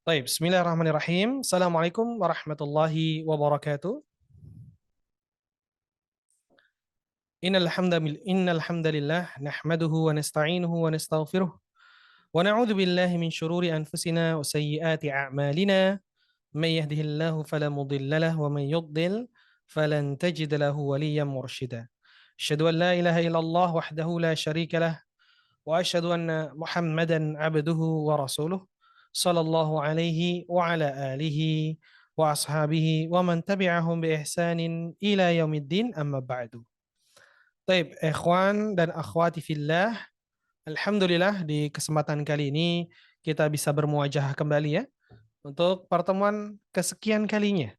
Baik, bismillahirrahmanirrahim. Assalamualaikum warahmatullahi wabarakatuh. Innal hamdalillah nahmaduhu wa nasta'inuhu wa nastaghfiruh wa na'udzu billahi min shururi anfusina wa sayyiati a'malina. May yahdihillahu fala mudilla lahu wa may yudlil falan tajid lahu waliyyan mursyida. Asyhadu an la ilaha illallah wahdahu la syarika lah wa asyhadu anna Muhammadan abduhu wa rasuluh sallallahu alaihi wa ala alihi wa ashabihi wa man tabi'ahum bi ihsanin ila yaumiddin amma ba'du. Baik, ikhwan dan akhwati fillah, alhamdulillah di kesempatan kali ini kita bisa bermuajah kembali ya untuk pertemuan kesekian kalinya.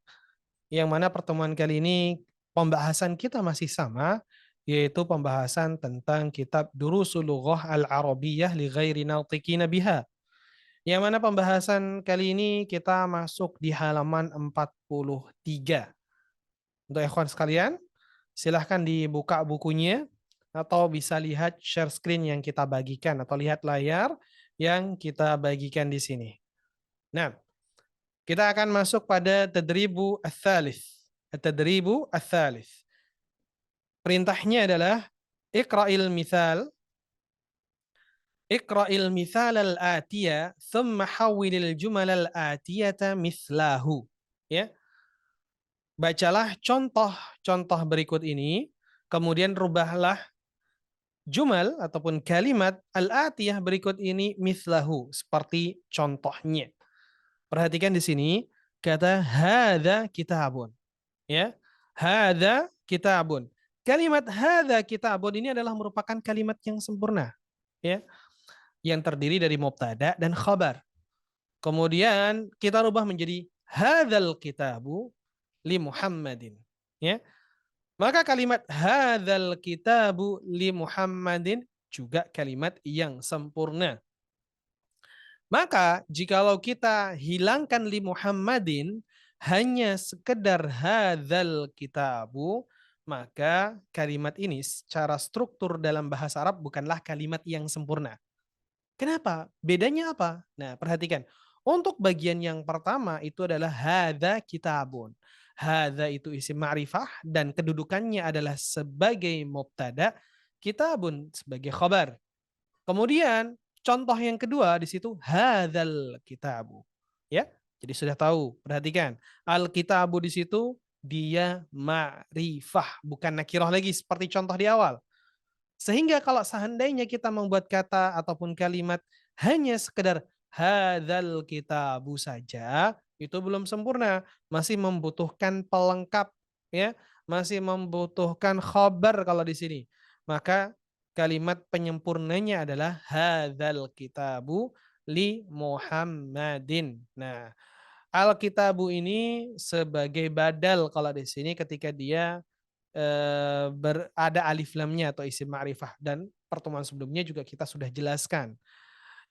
Yang mana pertemuan kali ini pembahasan kita masih sama, yaitu pembahasan tentang kitab Durusul Lughah Al-Arabiyyah li ghairi natiqina biha. Yang mana pembahasan kali ini kita masuk di halaman 43. Untuk ikhwan sekalian, silahkan dibuka bukunya atau bisa lihat share screen yang kita bagikan atau lihat layar yang kita bagikan di sini. Nah, kita akan masuk pada tadribu ats-tsalits. At-tadribu ats-tsalits. Perintahnya adalah iqra'il mithal iqra'il mithal al-atiya thumma hawwilil jumal al-atiyata mithlahu. Ya, bacalah contoh-contoh berikut ini, kemudian rubahlah jumal ataupun kalimat al-atiyah berikut ini mithlahu seperti contohnya. Perhatikan di sini kata hadza kitabun. Ya. Hadza kitabun. Kalimat hadza kitabun ini adalah merupakan kalimat yang sempurna, ya, yang terdiri dari mubtada dan khabar. Kemudian kita rubah menjadi hadzal kitabu li Muhammadin, ya. Maka kalimat hadzal kitabu li Muhammadin juga kalimat yang sempurna. Maka jikalau kita hilangkan li Muhammadin hanya sekedar hadzal kitabu, maka kalimat ini secara struktur dalam bahasa Arab bukanlah kalimat yang sempurna. Kenapa? Bedanya apa? Nah, perhatikan. Untuk bagian yang pertama itu adalah hadza kitabun. Hadza itu isim ma'rifah dan kedudukannya adalah sebagai mubtada, kitabun sebagai khabar. Kemudian contoh yang kedua di situ hadzal kitabu. Ya. Jadi sudah tahu, perhatikan. Al-kitabu di situ dia ma'rifah, bukan nakirah lagi seperti contoh di awal. Sehingga kalau seandainya kita membuat kata ataupun kalimat hanya sekedar hadzal kitabu saja, itu belum sempurna, masih membutuhkan pelengkap, ya, masih membutuhkan khabar kalau di sini. Maka kalimat penyempurnanya adalah hadzal kitabu li Muhammadin. Nah, al-kitabu ini sebagai badal kalau di sini ketika dia berada alif lamnya atau isim ma'rifah, dan pertemuan sebelumnya juga kita sudah jelaskan.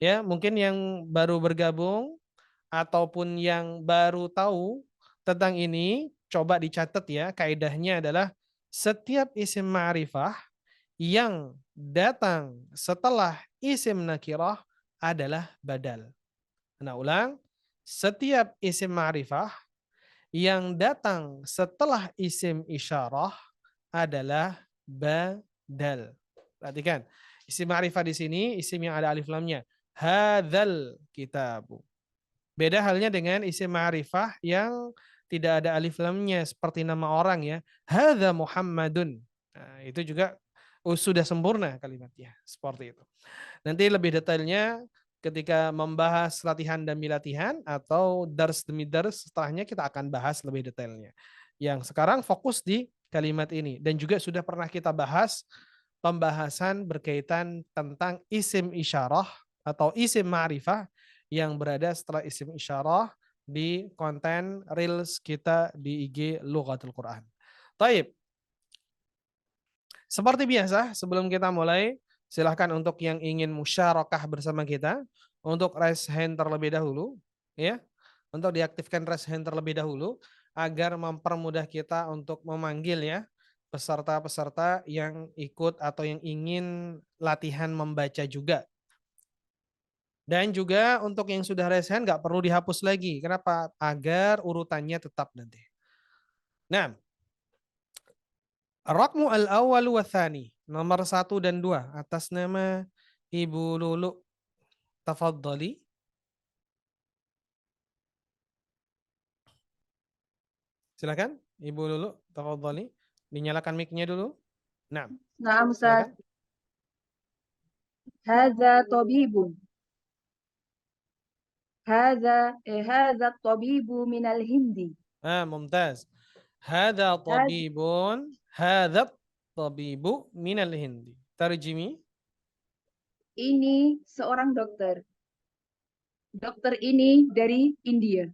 Ya, mungkin yang baru bergabung ataupun yang baru tahu tentang ini, coba dicatat ya, kaidahnya adalah setiap isim ma'rifah yang datang setelah isim nakirah adalah badal. Nah, ulang, setiap isim ma'rifah yang datang setelah isim isyarah adalah badal. Perhatikan, isim ma'rifah di sini isim yang ada alif lamnya. Hadzal kitabu. Beda halnya dengan isim ma'rifah yang tidak ada alif lamnya seperti nama orang ya. Hadza Muhammadun. Nah, itu juga sudah sempurna kalimatnya. Seperti itu. Nanti lebih detailnya ketika membahas latihan demi latihan atau dars demi dars, setelahnya kita akan bahas lebih detailnya. Yang sekarang fokus di kalimat ini, dan juga sudah pernah kita bahas pembahasan berkaitan tentang isim isyarah atau isim ma'rifah yang berada setelah isim isyarah di konten reels kita di IG Lughatul Quran. Taib. Seperti biasa, sebelum kita mulai, silahkan untuk yang ingin musyarakah bersama kita, untuk raise hand terlebih dahulu, ya, untuk diaktifkan raise hand terlebih dahulu, agar mempermudah kita untuk memanggil ya peserta-peserta yang ikut atau yang ingin latihan membaca juga. Dan juga untuk yang sudah raise hand nggak perlu dihapus lagi. Kenapa? Agar urutannya tetap nanti. Nah, Rakmu al-awwal wa tsani. Nomor 1 dan 2 atas nama Ibu Lulu. Tafadhali. Silakan Ibu Lulu, tafadhali. Dinyalakan mic-nya dulu. Nah, Naam Ustaz. silakan. Hadza tabibun. Hadza tabibu minal Hindi. ممتاز. هذا طبيب هذا الطبيب من الهند. ترجمي. Ini seorang dokter. Dokter ini dari India.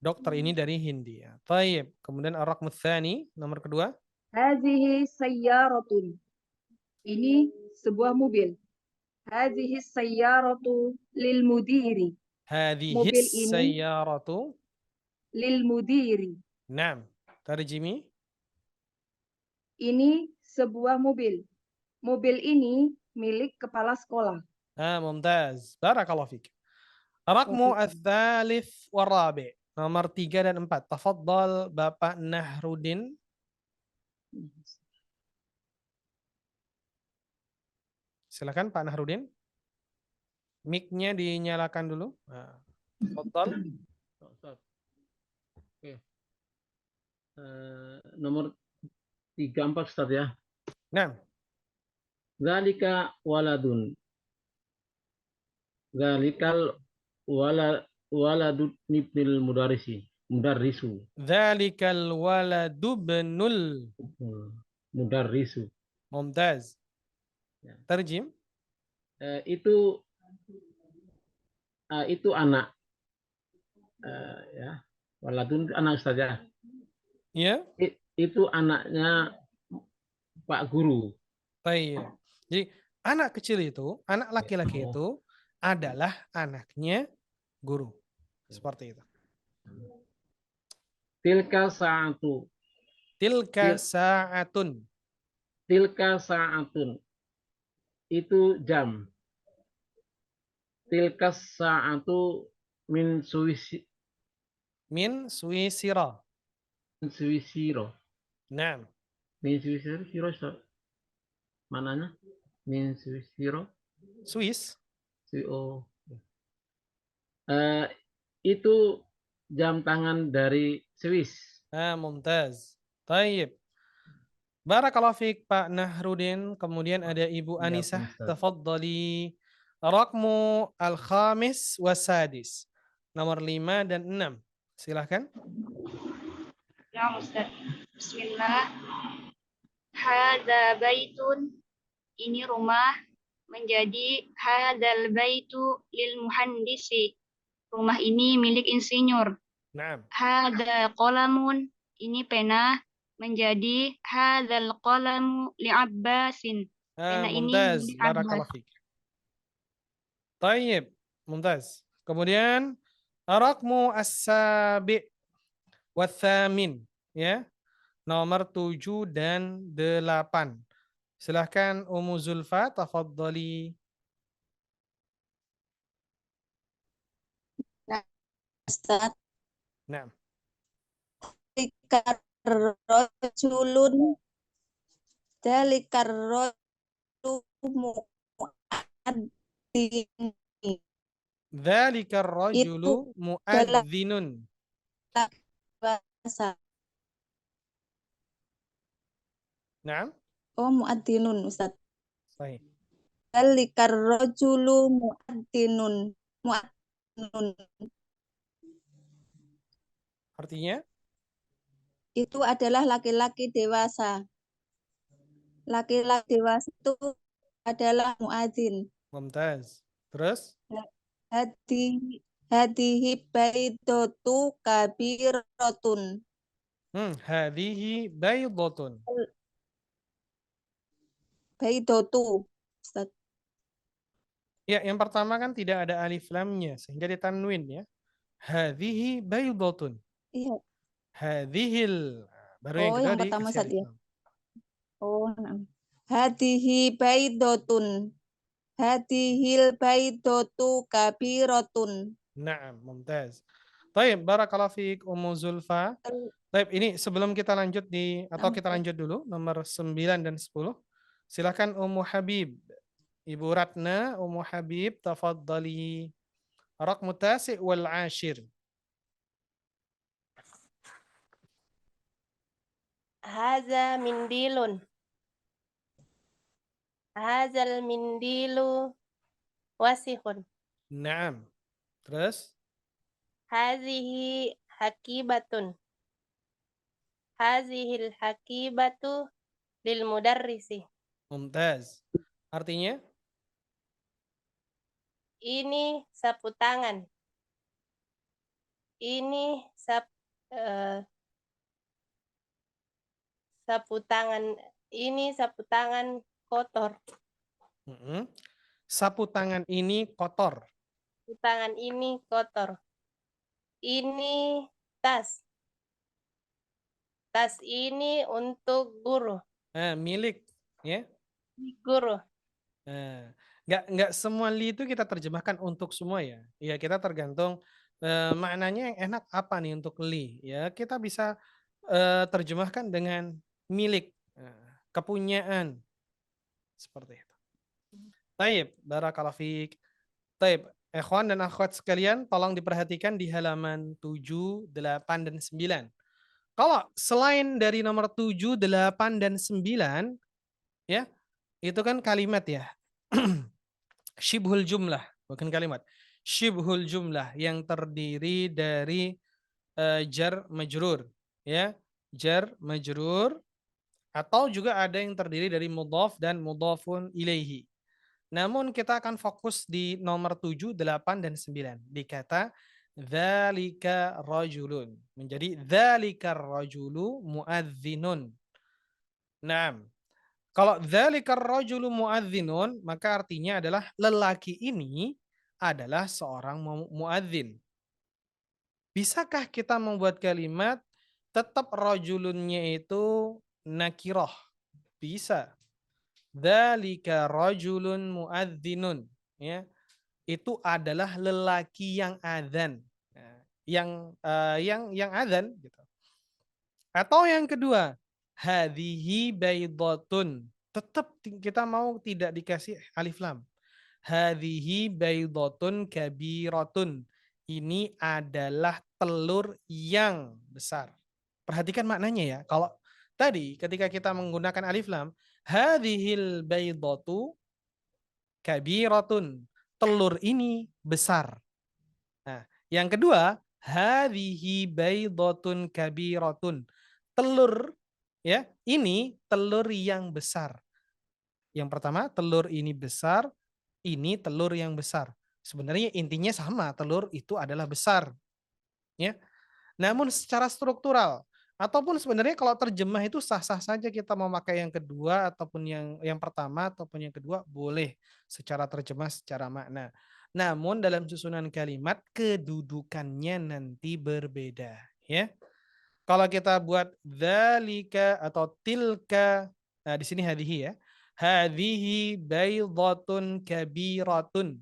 Dokter ini dari Hindia. Taib. Kemudian ar-raqmu tsani, nomor kedua. Hazihi sayyaratun. Ini sebuah mobil. Hazihi sayyaratu lil mudiri. هذه Mobil ini السيارة. lil mudiri. نعم. ترجمي. Ini sebuah mobil. Mobil ini milik kepala sekolah. ممتاز. بارك الله فيك. الرقم الثالث والرابع. Nomor 3 dan 4. Tafadhal Bapak Nahrudin. Silakan Pak Nahrudin. Mic-nya dinyalakan dulu. Nah, tafadhal. Oke. Nomor 3, 4 Ustaz ya. Nah, Zalika waladun. Zalikal waladun ibnil mudarrisu. Dzalikal waladu ibnul. Mudarrisu. Mumtaz. Ya. Terjem. Itu anak. Ya. Waladun anak Ustaz ya. Ya. Itu anaknya Pak Guru. Baik. Jadi anak kecil itu, anak laki-laki itu adalah anaknya guru. Seperti itu. Tilka sa'atu. Tilka sa'atun. Tilka sa'atun. Itu jam. Tilka sa'atu min Suisira. Suwisiro. Naam. Min Suwisiro mananya? Min Suwisiro. Swiss. Itu jam tangan dari Swiss. Mumtaz. Taib. Barakallahu fiik Pak Nahrudin. Kemudian ada Ibu Anisah. Tafadhali. Rakmu al-khamis wasadis. Nomor 5 dan 6. Silahkan. Ya Ustaz. Bismillah. Hadza baitun. Ini rumah. Menjadi hadzal baitu lil muhandisi. Rumah ini milik insinyur. Naam. Hadza qalamun. Ini pena. Menjadi hadzal qalamu li Abbasin. Pena ini Mumtaz. milik Barakallahu Abbas. fiik. Tayyib. Mumtaz. Kemudian Rakmu as-sabi' wa-thamin. Ya. Nomor 7 dan 8. Silahkan Ummu Zulfa, tafadhali. Ustaz. Naam. Dalikar rajulu mu'adzin. Dzalikar rajulu mu'adzinun. Bahasa. Naam. Oh, mu'adzinun Ustaz. Baik. Dalikar rajulu mu'adzinun. Artinya? Itu adalah laki-laki dewasa. Laki-laki dewasa itu adalah muadzin. Mumtaz. Terus? Hadihi baidatu kabiratun. Hadihi baydotun. Baidatu. Ustaz. Ya, yang pertama kan tidak ada alif lamnya sehingga ditanwin ya. Hadihi baydotun. Iya. Hadhil. Baru yang kedua yang pertama dikasih Ustaz alif ya. lam. Oh, nah. Hadihi baidotun. Hadhil baidatu kabirotun. Naam, mumtaz. Baik, barakallahu fiik Ummu Zulfa. Baik, ini sebelum kita lanjut atau kita lanjut dulu nomor 9 dan 10. Silakan Ummu Habib. Ibu Ratna, Ummu Habib, tafaddali. Raqmu tasi' wal 'ashir. Haza mindilun. Hazal mindilu wasihun. Naam. Terus? Hazihi hakibatun. Hazihil hakibatu lil mudarrisi. Mumtaz. Artinya? Ini sapu tangan. Ini sapu tangan. Ini sapu tangan kotor. Sapu tangan ini kotor. Sapu tangan ini kotor. Ini tas. Tas ini untuk guru. Milik, ya. Guru. Nggak semua li itu kita terjemahkan untuk semua ya. Ya kita tergantung maknanya yang enak apa nih untuk li. Ya kita bisa terjemahkan dengan milik, kepunyaan, seperti itu. Taib, barakallahu fiik. Taib, ikhwan dan akhwat sekalian, tolong diperhatikan di halaman 7, 8, dan 9. Kalau selain dari nomor 7, 8, dan 9, ya, itu kan kalimat ya. Syibhul jumlah, bukan kalimat. Syibhul jumlah yang terdiri dari jar majrur, ya. Jar majrur, atau juga ada yang terdiri dari mudhaf dan mudhafun ilaihi. Namun kita akan fokus di nomor 7, 8, dan 9. Di kata dzalika rajulun. Menjadi dzalika rajulu muadzinun. Naam. Kalau dzalika rajulu muadzinun, maka artinya adalah lelaki ini adalah seorang muadzin. Bisakah kita membuat kalimat tetap rajulunnya itu nakirah? Bisa. Dzalika rajulun muadzinun, ya. Itu adalah lelaki yang adzan. Yang adzan gitu. Atau yang kedua, hadhihi baidatun. Tetap kita mau tidak dikasih alif lam. Hadhihi baidatun kabiratun. Ini adalah telur yang besar. Perhatikan maknanya ya. Kalau tadi ketika kita menggunakan alif lam, hadhil baydatu kabiratun. Telur ini besar. Nah, yang kedua, hadhihi baydatun kabiratun. Telur ya, ini telur yang besar. Yang pertama, telur ini besar, ini telur yang besar. Sebenarnya intinya sama, telur itu adalah besar. Ya. Namun secara struktural ataupun sebenarnya kalau terjemah itu sah-sah saja kita mau pakai yang kedua ataupun yang pertama ataupun yang kedua boleh secara terjemah secara makna. Namun dalam susunan kalimat kedudukannya nanti berbeda, ya. Kalau kita buat dzalika atau tilka, nah di sini hadhihi ya. Hadhihi baydatun kabiratun.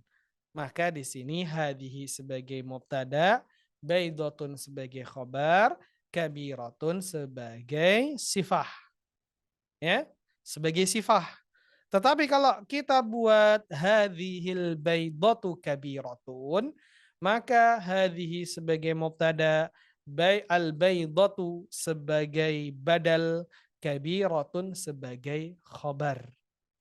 Maka di sini hadhihi sebagai mubtada, baydatun sebagai khabar, kabiratun sebagai sifah. Ya, sebagai sifah. Tetapi kalau kita buat hadhil baydatu kabiratun, maka hadhihi sebagai mubtada, al baydatu sebagai badal, kabiratun sebagai khabar.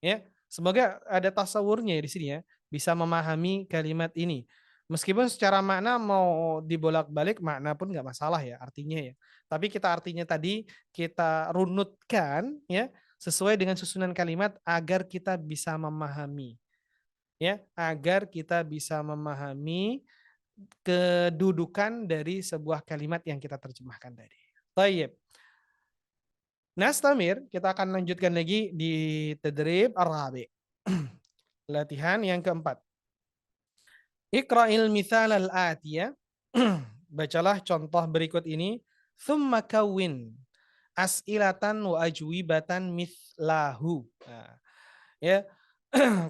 Ya, semoga ada tasawurnya di sini ya, bisa memahami kalimat ini. Meskipun secara makna mau dibolak-balik, makna pun nggak masalah ya artinya ya. Tapi kita artinya tadi kita runutkan ya sesuai dengan susunan kalimat agar kita bisa memahami. Ya, agar kita bisa memahami kedudukan dari sebuah kalimat yang kita terjemahkan tadi. Tayyib. Nastamir, kita akan lanjutkan lagi di tadrib ar-rabi. Latihan yang keempat. Iqra'il mithal al-atiyah. Bacalah contoh berikut ini. Thumma kawin as'ilatan wa ajwibatan mithlahu. Nah, ya.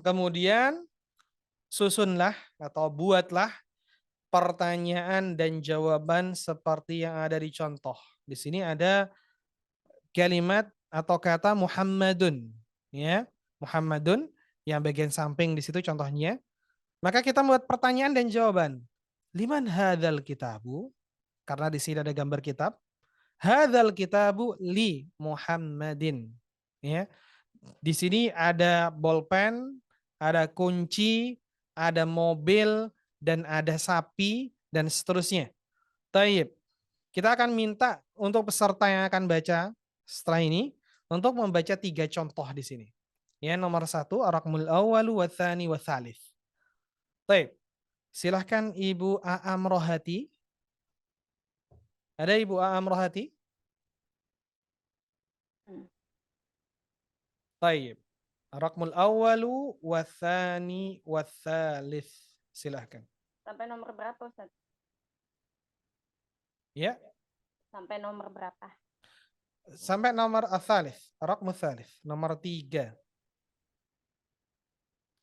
Kemudian susunlah atau buatlah pertanyaan dan jawaban seperti yang ada di contoh. Di sini ada kalimat atau kata Muhammadun, ya. Muhammadun yang bagian samping di situ contohnya. Maka kita membuat pertanyaan dan jawaban. Liman hadzal kitabu? Karena di sini ada gambar kitab. Hadzal kitabu li Muhammadin. Ya. Di sini ada bolpen, ada kunci, ada mobil, dan ada sapi, dan seterusnya. Taib. Kita akan minta untuk peserta yang akan baca setelah ini untuk membaca 3 contoh di sini. Ya, nomor 1, ar-raqmul awwalu wa tsani wa tsalits. Baik. Silahkan Ibu Aam Rohati. Ada Ibu Aam Rohati? Baik. Ar-raqmul awwalu wa tsani wa tsalits. Silahkan. Sampai nomor berapa, Ustaz? Ya. Sampai nomor berapa? Sampai nomor ats-tsalits, ar-raqmul tsalits, nomor 3.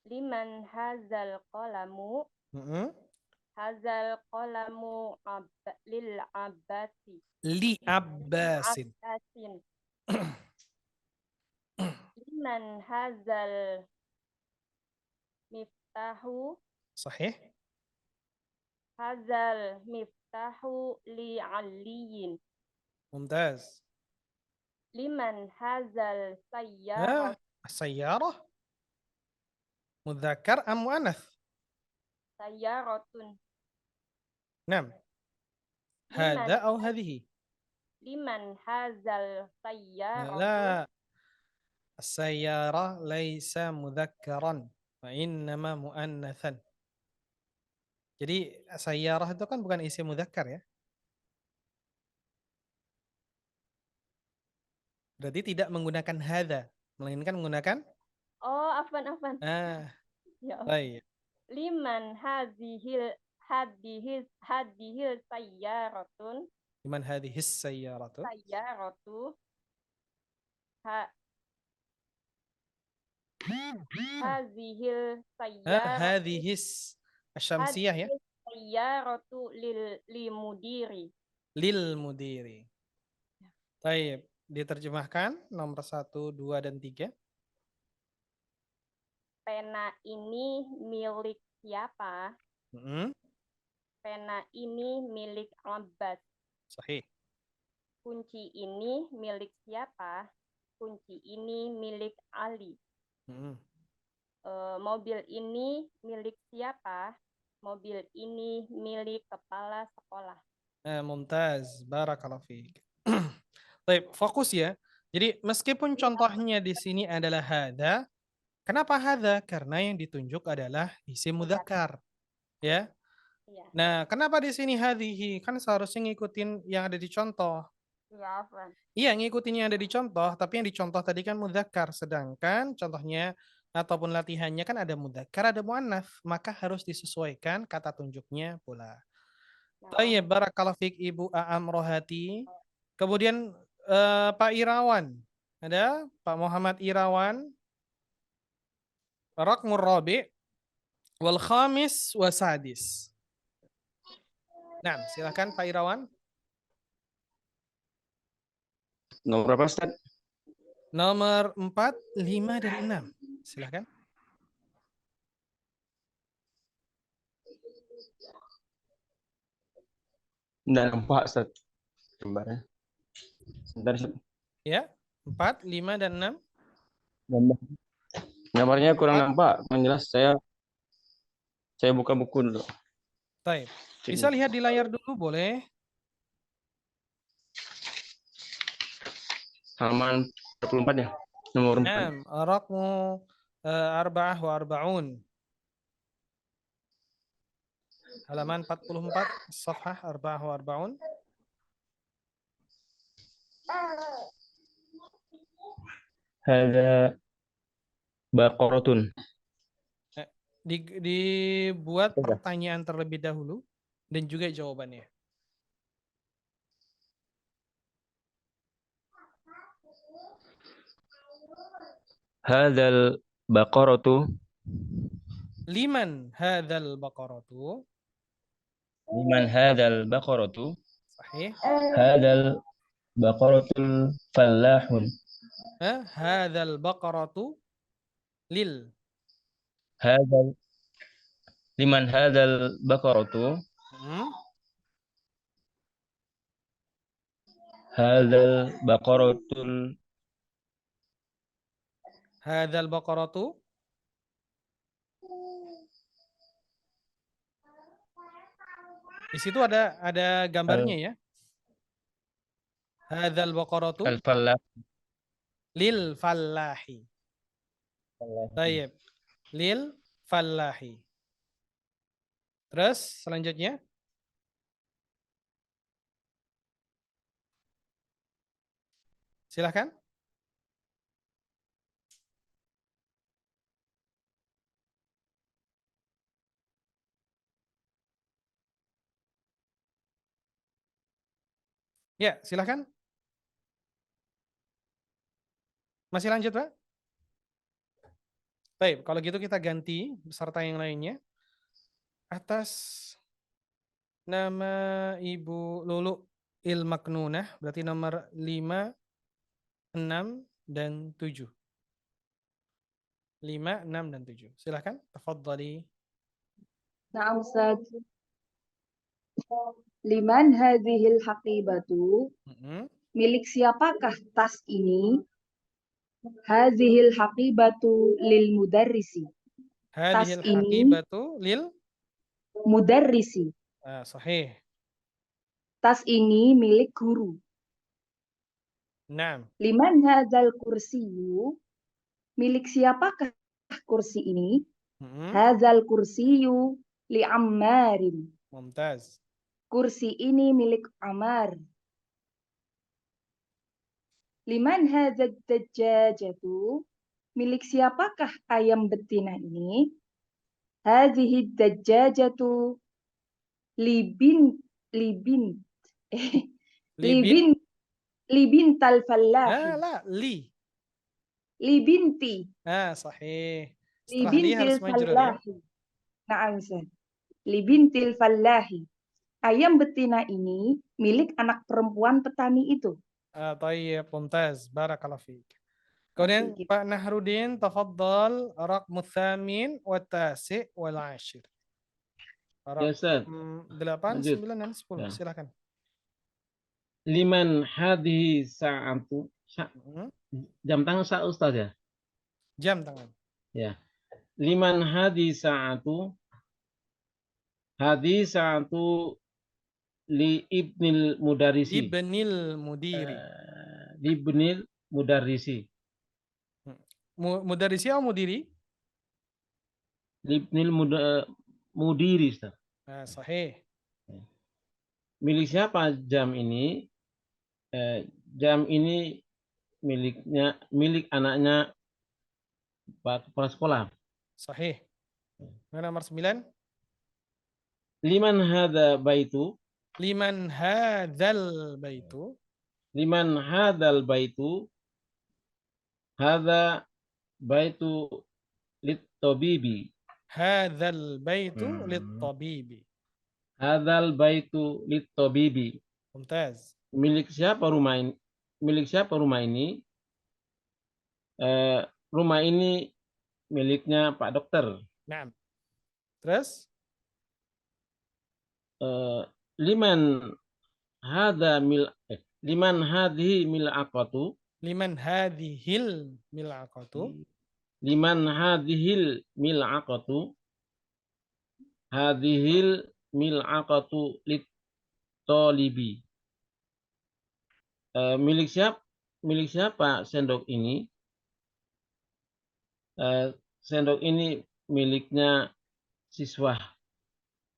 Liman hazal qalamu. Hazal qalamu lil abbasi. Li Abbasin. Abbasin. Liman hazal miftahu. Sahih. Hazal miftahu li aliyin. Mumtaz. Liman hazal sayyarah. Sayyarah. Mudzakkar am muannats? Sayyaratun. Naam. Hadza atau hadhihi? Liman hazal sayyaratu. La. As-sayyarah laisa mudzakkaran wa innama muannatsan. Jadi sayyarah itu kan bukan isim mudzakkar ya. Berarti tidak menggunakan hadza, melainkan menggunakan afwan. Ya. Baik. Liman hadhil sayyaratun. Liman hadhis sayyaratu. Sayyaratu. Hadhil sayyaratu. Hadhis asyamsiyah ya. Sayyaratu lil mudiri. Lil mudiri. Baik, diterjemahkan nomor 1, 2, dan 3. Pena ini milik siapa? Pena ini milik Abbas. Sahih. Kunci ini milik siapa? Kunci ini milik Ali. Mobil ini milik siapa? Mobil ini milik kepala sekolah. Mumtaz, barakallahu fiik. Baik, fokus ya. Jadi meskipun contohnya di sini adalah hadza, kenapa hadza? Karena yang ditunjuk adalah isim mudzakkar. Ya. Nah, kenapa di sini hadhihi? Kan seharusnya ngikutin yang ada di contoh. Ya, Afwan. Iya, ngikutin yang ada di contoh, tapi yang dicontoh tadi kan mudzakkar, sedangkan contohnya ataupun latihannya kan ada mudzakkar, ada muannats, maka harus disesuaikan kata tunjuknya pula. Baik, barakallahu fiik Ibu Aam Rohati. Kemudian Pak Irawan. Ada Pak Muhammad Irawan. Raqmur rabi' wal khamis wa sadis. Nah, silakan Pak Irawan. Nomor berapa, Ustaz? Nomor 4, 5, dan 6. Silakan. Nggak nampak, Ustaz. Gambarnya. Sebentar, Ustaz. Ya, 4, 5, dan 6. Gambarnya kurang nampak. Yang jelas saya buka buku dulu. Baik. Bisa lihat di layar dulu, boleh? Halaman 44 ya. Nomor 4. Raqmu arba'ah wa arba'un. Halaman 44, safhah arba'ah wa arba'un. Hadza baqaratun. Dibuat pertanyaan terlebih dahulu dan juga jawabannya. Hadzal baqaratu. Liman hadzal baqaratu. Liman hadzal baqaratu. Sahih. Hadzal baqaratul fallahun. Hadzal baqaratu lil. Hadzal liman hadzal baqaratu. Hadzal baqaratul Hadzal baqaratu. Di situ ada gambarnya ya. Hadzal baqaratu al-fallah. lil fallahi. Baik. Lil fallahi. Terus selanjutnya. Silahkan. Ya, silahkan. Masih lanjut, Pak? Baik, kalau gitu kita ganti beserta yang lainnya. Atas nama Ibu Lulu Ilmaknunah, berarti nomor 5, 6, dan 7. 5, 6, dan 7. Silahkan, tafadhali. Na'am Ustaz. Liman hadhil haqibatu? Milik siapakah tas ini? Hadhil haqibatu lil mudarrisi. Tas Hadhil ini haqibatu lil mudarrisi. sahih. Tas ini milik guru. Naam. Liman hadzal kursiyu? Milik siapakah kursi ini? Hadzal kursiyu li Ammarin. Mumtaz. Kursi ini milik Ammar. Liman hadzal dajjajatu? Milik siapakah ayam betina ini? Hadhihi dajjajatu libin tal fallahi. La, li. Libinti. Sahih. Setelah li harus Libintil majrur ya. fallahi. Na'am Ustaz. Libintil fallahi. Ayam betina ini milik anak perempuan petani itu. Tayyib, mumtaz. Barakallahu fiik. Kemudian Pak Nahrudin, tafadhal raqmu tsamin wa tasi' wal 'ashir. Ya, Ustaz. 8, 9, dan 10. Ya. Silakan. Liman hadhihi sa'atu. Jam tangan sa Ustaz ya? Jam tangan. Ya. Liman hadhihi sa'atu. Hadhihi sa'atu li ibnil mudarrisi. Ibnil mudiri. Ibnil mudarrisi. Mudarrisi atau mudiri? Ibnil mudiri, Ustaz. Sahih. Milik siapa jam ini? Jam ini milik anaknya Pak Kepala Sekolah. Sahih. Nomor 9. Liman hadza baitu? Liman hadzal baitu? Liman hadzal baitu? Hadza baitu lit-tabibi. Hadzal baitu lit-tabibi. Hadzal baitu lit-tabibi. Mumtaz. Milik siapa rumah ini? Milik siapa rumah ini? Rumah ini miliknya Pak Dokter. Naam. Terus? Liman hadza liman hadhihi mil'aqatu? Liman hadhil mil'aqatu? Liman hadhil mil'aqatu? Hadhil mil'aqatu lit-talibi. Milik siapa sendok ini? Sendok ini miliknya siswa.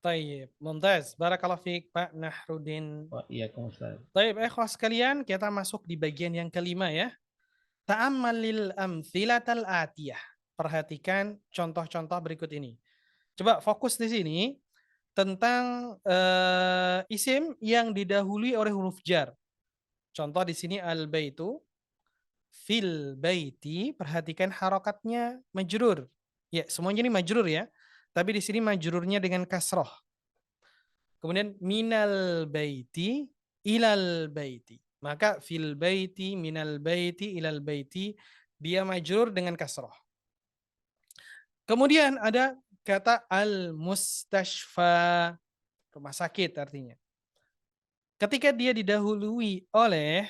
Tayyib, mumtaz. Barakallahu fiik Pak Nahrudin. Iya, Ustaz. Tayyib, ikhwas sekalian, kita masuk di bagian yang kelima ya. Ta'ammalil amthilatal atiyah. Perhatikan contoh-contoh berikut ini. Coba fokus di sini tentang isim yang didahului oleh huruf jar. Contoh di sini al-baitu, fil baiti, perhatikan harokatnya majrur. Ya, semuanya ini majrur ya. tapi di sini majrurnya dengan kasroh. Kemudian minal baiti ilal baiti. Maka fil baiti minal baiti ilal baiti dia majrur dengan kasroh. Kemudian ada kata al-mustashfa, rumah sakit artinya. Ketika dia didahului oleh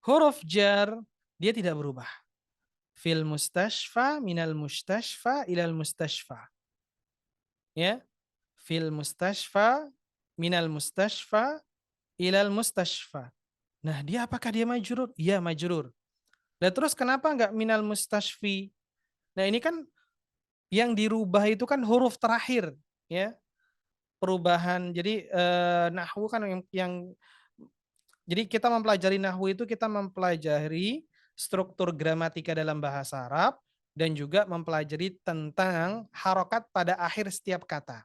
huruf jar, dia tidak berubah. Fil mustashfa minal mustashfa ilal mustashfa. Ya. Fil mustashfa minal mustashfa ilal mustashfa. Nah, dia apakah dia majrur? Iya, majrur. Dan terus kenapa enggak minal mustashfi? Nah, ini kan yang dirubah itu kan huruf terakhir, ya. Perubahan. Jadi nahwu kan yang jadi kita mempelajari nahwu itu kita mempelajari struktur gramatika dalam bahasa Arab dan juga mempelajari tentang harokat pada akhir setiap kata.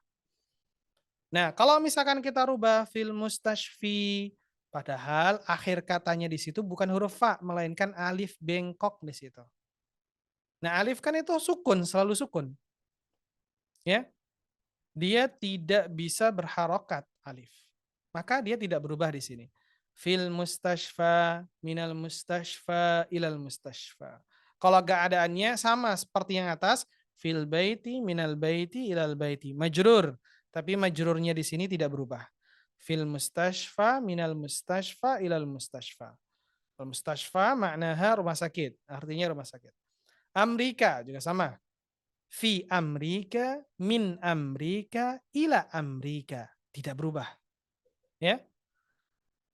Nah, kalau misalkan kita rubah fil mustashfi, padahal akhir katanya di situ bukan huruf fa, melainkan alif bengkok di situ. Nah, alif kan itu sukun, selalu sukun. Ya. Dia tidak bisa berharokat alif. Maka dia tidak berubah di sini. Fil mustashfa minal mustashfa ilal mustashfa. Kalau keadaannya sama seperti yang atas, fil baiti minal baiti ilal baiti. Majrur, tapi majrurnya di sini tidak berubah. Fil mustashfa minal mustashfa ilal mustashfa. Al mustashfa maknaha rumah sakit, artinya rumah sakit. Amrika juga sama. Fi amrika min amrika ila amrika. Tidak berubah. Ya.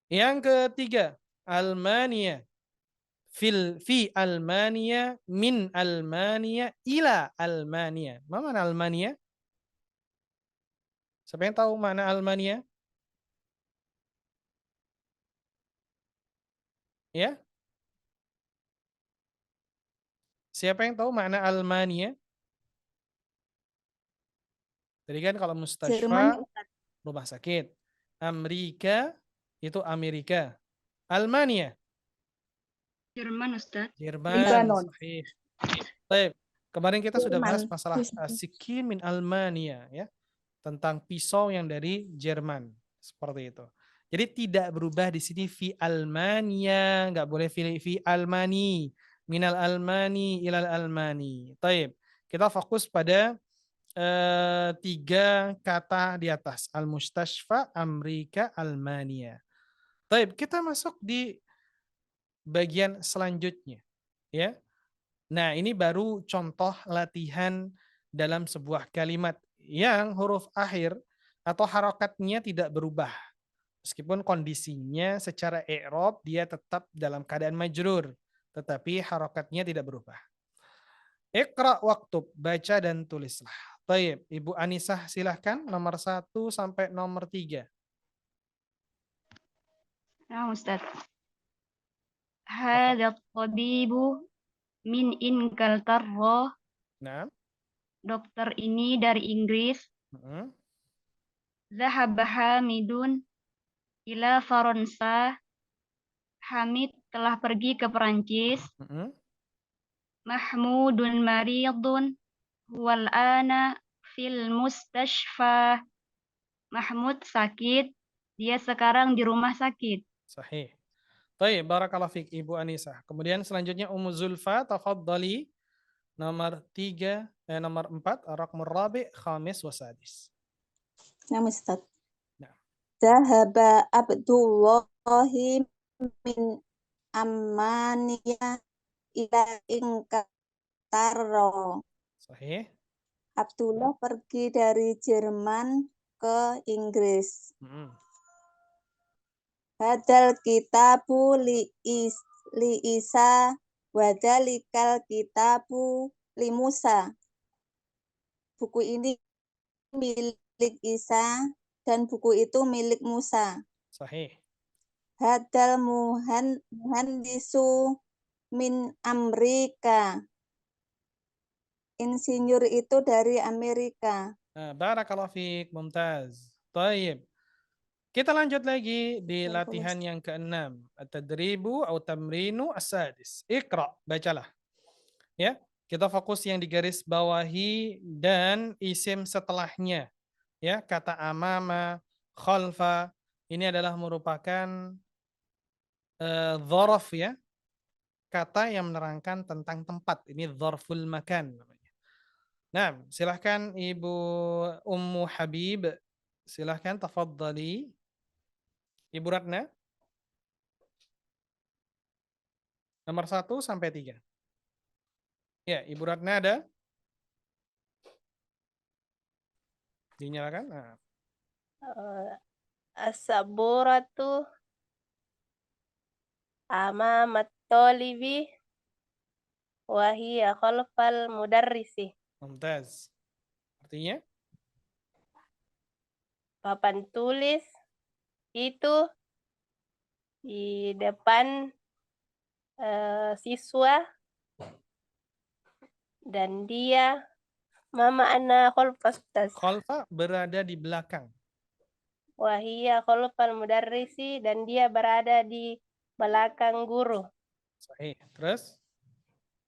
Yang ketiga, Almania. Fi Almania min Almania ila Almania. Apa mana Almania? Siapa yang tahu mana Almania? Ya? Siapa yang tahu makna Almania? Tadi kan kalau mustashfa rumah sakit. Amerika itu Amerika. Almania. Jerman, Ustaz. Jerman. Libanon. Sahih. Baik. Kemarin kita sudah bahas Jerman. masalah sikin min Almania, ya, tentang pisau yang dari Jerman, seperti itu. Jadi tidak berubah di sini fi Almania, nggak boleh fi Almani, minal Almani ilal Almani. Taib. Kita fokus pada tiga kata di atas, al-mustashfa, Amerika, Almania. Taib, kita masuk di bagian selanjutnya, ya. Nah, ini baru contoh latihan dalam sebuah kalimat yang huruf akhir atau harokatnya tidak berubah. Meskipun kondisinya secara i'rab dia tetap dalam keadaan majrur, tetapi harokatnya tidak berubah. Iqra waktub, baca dan tulislah. Baik, Ibu Anisah silahkan nomor 1 sampai nomor 3. Nah, Ustaz. Hadza tabibu min Inglaterra. Nah. Dokter ini dari Inggris. Zahaba Hamidun ila Faransa. Hamid telah pergi ke Perancis. Mahmudun maridun wal ana fil mustashfa. Mahmud sakit, dia sekarang di rumah sakit. Sahih. Baik, barakallahu fiik Ibu Anisah. Kemudian selanjutnya Ummu Zulfa, tafadhali. Nomor 4, raqmur rabi' khamis wa sadis. Nah, Ustaz. Nah. Zahaba Abdullahi min Ammaniya ila Inglaterra. Sahih. Abdullah pergi dari Jerman ke Inggris. Hadal kitabu li Isa wadalikal kitabu li Musa. Buku ini milik Isa dan buku itu milik Musa. Sahih. Hadal muhandisu min Amerika. Insinyur itu dari Amerika. Barakallahu fiik, mumtaz. Taib. Kita lanjut lagi di latihan yang ke-6. At-tadribu atau tamrinu as-sadis. Iqra, bacalah. Ya. Kita fokus yang di garis bawahi dan isim setelahnya. Ya, kata amama, khalfa, ini adalah merupakan dzaraf ya, kata yang menerangkan tentang tempat. Ini dzarful makan namanya. Nah, silahkan Ibu Ummu Habib, silahkan tafadhali. Ibu Ratna, nomor 1 sampai 3. Ya, Ibu Ratna ada? Dinyalakan. Nah. As-saburatu amamat talibi wa hiya khalfal mudarrisi. Mumtaz. Artinya? Papan tulis itu di depan siswa dan dia mama ana khalfas tas. Khalfa berada di belakang. Wahia khalfal mudarrisi dan dia berada di belakang guru. Sahih. Terus?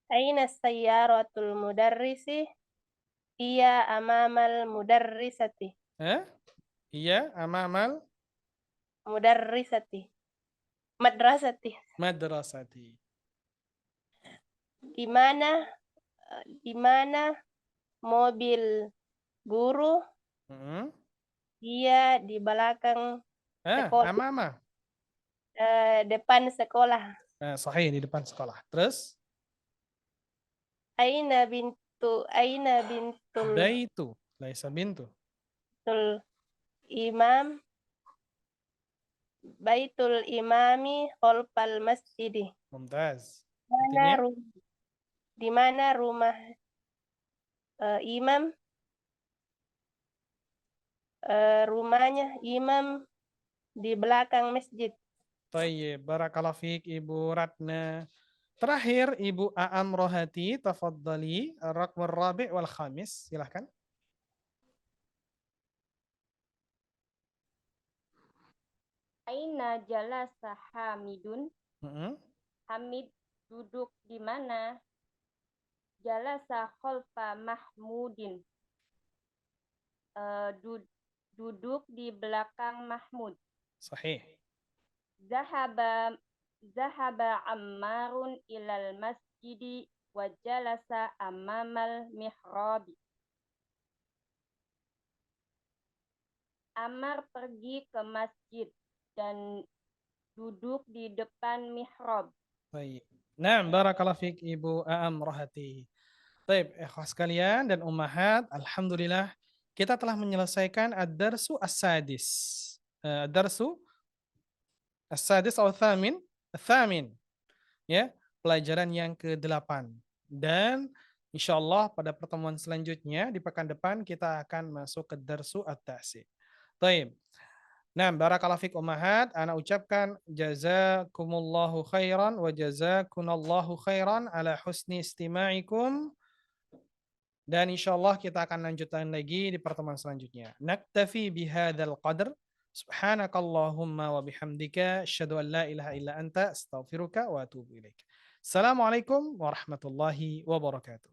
Aina sayyaratul mudarrisi? Iya amamal mudarrisati. Iya amamal Mudarrisati. Madrasati. madrasati. Di mana mobil guru? Dia di belakang sekolah. Amama. Depan sekolah. Sahih, di depan sekolah. Terus? Aina bintul Baitu, laisa bintu. Imam Baitul imami khalfal masjidi. Mumtaz. Di mana rumah imam? Rumahnya imam di belakang masjid. Tayyib, barakallahu fiik Ibu Ratna. Terakhir Ibu Aam Rohati, tafadhali ar-raqmur rabi' wal khamis, silahkan. Aina jalasa Hamidun? Hamid duduk di mana? Jalasa khalfa Mahmudin. Duduk di belakang Mahmud. Sahih. Zahaba Ammarun ilal masjidi wa jalasa amamal mihrabi. Ammar pergi ke masjid dan duduk di depan mihrab. Baik. Nah, barakallahu fiik Ibu Aam Rohati. Baik, ikhwas sekalian dan ummahat, alhamdulillah kita telah menyelesaikan ad-darsu as-sadis. Ad-darsu as-sadis atau thamin. Ya, pelajaran yang ke-8. Dan insyaallah pada pertemuan selanjutnya di pekan depan kita akan masuk ke darsu at-tasi. Baik. Nah, barakallahu fiik ummahat, ana ucapkan jazakumullahu khairan wa jazakunallahu khairan ala husni istima'ikum. Dan insyaallah kita akan lanjutkan lagi di pertemuan selanjutnya. Naktafi bihadzal qadr. Subhanakallahumma wa bihamdika asyhadu an la ilaha illa anta astaghfiruka wa atubu ilaik. Assalamualaikum warahmatullahi wabarakatuh.